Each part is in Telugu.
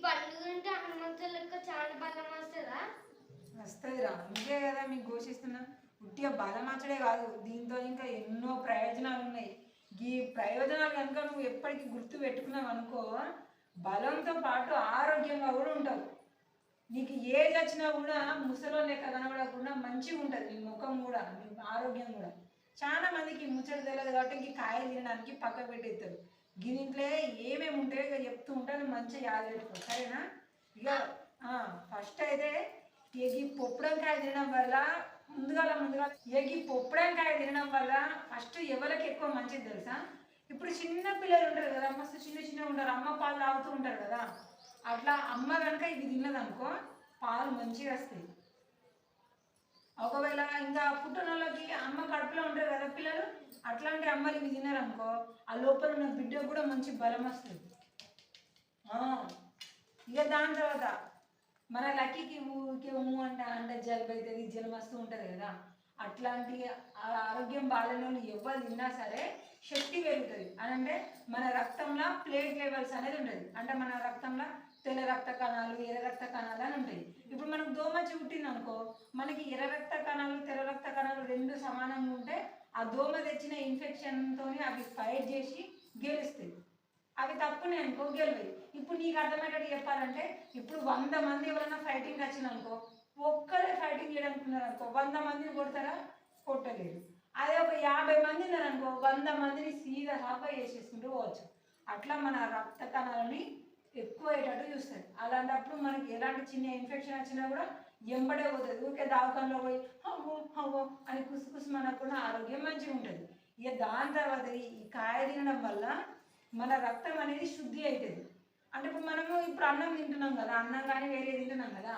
పండు తింటే హనుమంతుడి లెక్క చాలా బలం వస్తుందా? వస్తుందిరా, అందుకే కదా మీకు ఘోషిస్తున్నా. ఉట్టిగా బలం వచ్చడే కాదు, దీంతో ఇంకా ఎన్నో ప్రయోజనాలు ఉన్నాయి. ఈ ప్రయోజనాలు కనుక నువ్వు ఎప్పటికీ గుర్తు పెట్టుకున్నావు అనుకో, బలంతో పాటు ఆరోగ్యంగా కూడా ఉంటావు. నీకు ఏది వచ్చినా కూడా ముసలో లెక్క కనబడకుండా మంచిగా ఉంటుంది నీ ముఖం కూడా, నీ ఆరోగ్యం కూడా. చాలా మందికి ముచ్చట తెలియదు కాబట్టి ఈ కాయలు తినడానికి పక్క పెట్టేస్తారు. దీంట్లో ఏమేమి ఉంటాయో ఇక చెప్తూ ఉంటాను, మంచిగా యాద పెట్టుకో, సరేనా? ఇక ఫస్ట్ అయితే ఈ పొప్పుడంకాయ తినడం వల్ల ముందుగా ఈ పొప్పుడంకాయ తినడం వల్ల ఫస్ట్ ఎవరికి ఎక్కువ మంచిది తెలుసా? ఇప్పుడు చిన్న పిల్లలు ఉంటారు కదా, మస్తు చిన్న ఉంటారు, అమ్మ పాలు తాగుతూ ఉంటారు కదా, అట్లా అమ్మ కనుక ఇది తిన్నదనుకో పాలు మంచిగా వస్తాయి. ఒకవేళ ఇంకా పుట్టినోళ్ళకి అమ్మ కడుపులో ఉంటారు కదా పిల్లలు, అట్లాంటి అమ్మలు ఇవి తిన్నారనుకో ఆ లోపల ఉన్న బిడ్డకు కూడా మంచి బలం వస్తుంది. ఇక దాని తర్వాత మన లక్కీకి ఊరికే అంటే జలుబు అవుతుంది, జలం వస్తూ ఉంటుంది కదా, అట్లాంటి ఆరోగ్యం బాగాలేని ఎవరు తిన్నా సరే శక్తి పెరుగుతుంది. అని అంటే మన రక్తంలో ప్లేట్ లెవెల్స్ అనేది ఉంటుంది. అంటే మన రక్తంలో తెల్ల రక్త కణాలు, ఎర్ర రక్త కణాలు అని ఉంటాయి. ఇప్పుడు మనకు దోమచ్చి పుట్టింది అనుకో, మనకి ఎర్ర రక్త కణాలు, తెల్ల రక్త కణాలు రెండు సమానంగా ఉంటే ఆ దోమ తెచ్చిన ఇన్ఫెక్షన్తో అవి ఫైట్ చేసి గెలుస్తాయి. అవి తప్పునే అనుకో గెలవయి. ఇప్పుడు నీకు అర్థమయ్యేటట్టు చెప్పాలంటే, ఇప్పుడు 100 మంది ఎవరైనా ఫైటింగ్ వచ్చిందనుకో, ఒక్కరే ఫైటింగ్ చేయడానికి అనుకో 100 మందిని కొడతారా? కొట్టలేరు. అదే ఒక 50 మంది ఉన్నారనుకో 100 మందిని సీదా హాఫ్ చేసేసుకుంటూ పోవచ్చు. అట్లా మన రక్త కణాలని ఎక్కువ అయ్యేటట్టు చూస్తుంది. అలాంటప్పుడు మనకి ఎలాంటి చిన్న ఇన్ఫెక్షన్ వచ్చినా కూడా ఎంబడే పోతుంది. ఊరికే దావకంలో పోయి హవ్వు హవ్వు అని కుసుకుసు మనకుండా ఆరోగ్యం మంచిగా ఉంటుంది. ఇక దాని తర్వాత ఈ కాయ తినడం వల్ల మన రక్తం అనేది శుద్ధి అవుతుంది. అంటే ఇప్పుడు మనము ఇప్పుడు అన్నం తింటున్నాం కదా, అన్నం కానీ వేరే తింటున్నాం కదా,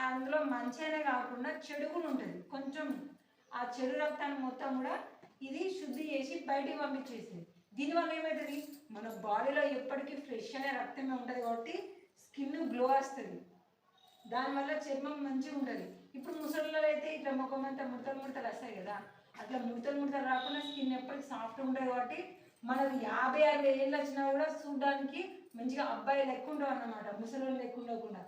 అందులో మంచిగానే కాకుండా చెడు కూడా ఉంటుంది కొంచెం. ఆ చెడు రక్తాన్ని మొత్తం కూడా ఇది శుద్ధి చేసి బయటికి పంపించేస్తుంది. దీనివల్ల ఏమవుతుంది, మన బాడీలో ఎప్పటికీ ఫ్రెష్ అనే రక్తమే ఉంటుంది కాబట్టి స్కిన్ గ్లో వస్తుంది. దానివల్ల చర్మం మంచిగా ఉంటుంది. ఇప్పుడు ముసలిలో అయితే ఇట్లా ముఖం అంతా ముడతలు వస్తాయి కదా, అట్లా ముడతలు రాకుండా స్కిన్ ఎప్పటికీ సాఫ్ట్గా ఉంటుంది. కాబట్టి మనకు 50-60 ఏళ్ళు వచ్చినా కూడా చూడడానికి మంచిగా అబ్బాయి లెక్క ఉంటావు అన్నమాట, ముసలి లెక్క ఉండకుండా.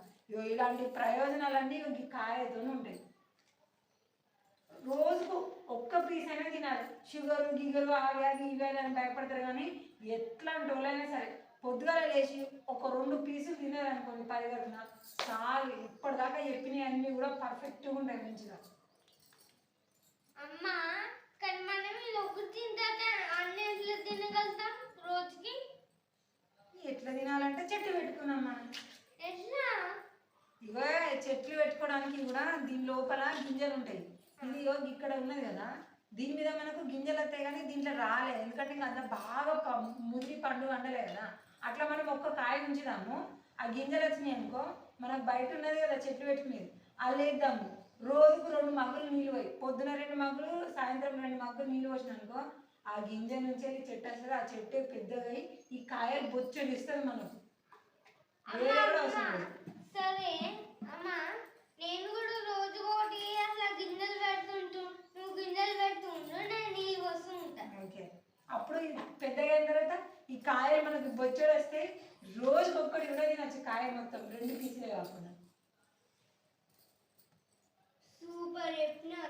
ఇలాంటి ప్రయోజనాలన్నీ ఈ కాయతోనే ఉంటాయి. రోజుకు ఒక్క పీస్ అయినా తినాలి. షుగరు గిగరు ఆవ్యాధి ఇవ్వాలి అని భయపడతారు కానీ ఎట్లాంటి వాళ్ళైనా సరే పొద్దుగాల లేచి ఒక 2 పీసులు తినారనుకోండి 10 గంటల చాలు. ఇప్పటిదాకా చెప్పినవి అన్నీ కూడా పర్ఫెక్ట్గా ఉంటాయి మంచిగా. అమ్మా కానీ మనం ఇది ఒకటి తింటే అన్ని ఎట్లా తినగలుగుతాం రోజుకి? ఎట్లా తినాలంటే చెట్లు పెట్టుకున్నాం మనం. ఎట్లా? ఇగో చెట్లు పెట్టుకోవడానికి కూడా దీని లోపల గింజలు ఉంటాయి. ఇది ఇక్కడ ఉన్నది కదా, దీని మీద మనకు గింజలు వస్తాయి కానీ దీంట్లో రాలే, ఎందుకంటే ఇంకా అంత బాగా ముదిరి పండు వండలే కదా. అట్లా మనం ఒక్క కాయ ఉంచుదాము, ఆ గింజలు వచ్చినాయి అనుకో మనకు బయట ఉన్నది కదా చెట్లు పెట్టుకునేది, అది వేద్దాము. రోజుకు 2 మగ్గులు నీళ్ళు పోయి, పొద్దున 2 మగ్గులు, సాయంత్రం 2 మగ్గులు నీళ్ళు పోసిన అనుకో ఆ గింజ నుంచి వెళ్ళి చెట్టు వస్తుంది. ఆ చెట్టు పెద్దగా ఈ కాయలు బొచ్చడి ఇస్తుంది మనకు. వేరే కూడా అవసరం లేదు. సరే అమ్మా, నేను కూడా రోజు ఒకటి అట్లా గింజలు పెడుతుంటూ, నువ్వు గింజలు పెడుతుంటూ నేను నీళ్ళు వస్తూ ఉంటాను. ఓకే, అప్పుడు పెద్దగా అయిన తర్వాత ఈ కాయలు మనకు బొచ్చడి వస్తే రోజుకొక్కటి కూడా తినచ్చు. కాయ మొత్తం 2 పీసులే కాకుండా. సూపర్ చెప్పినారు.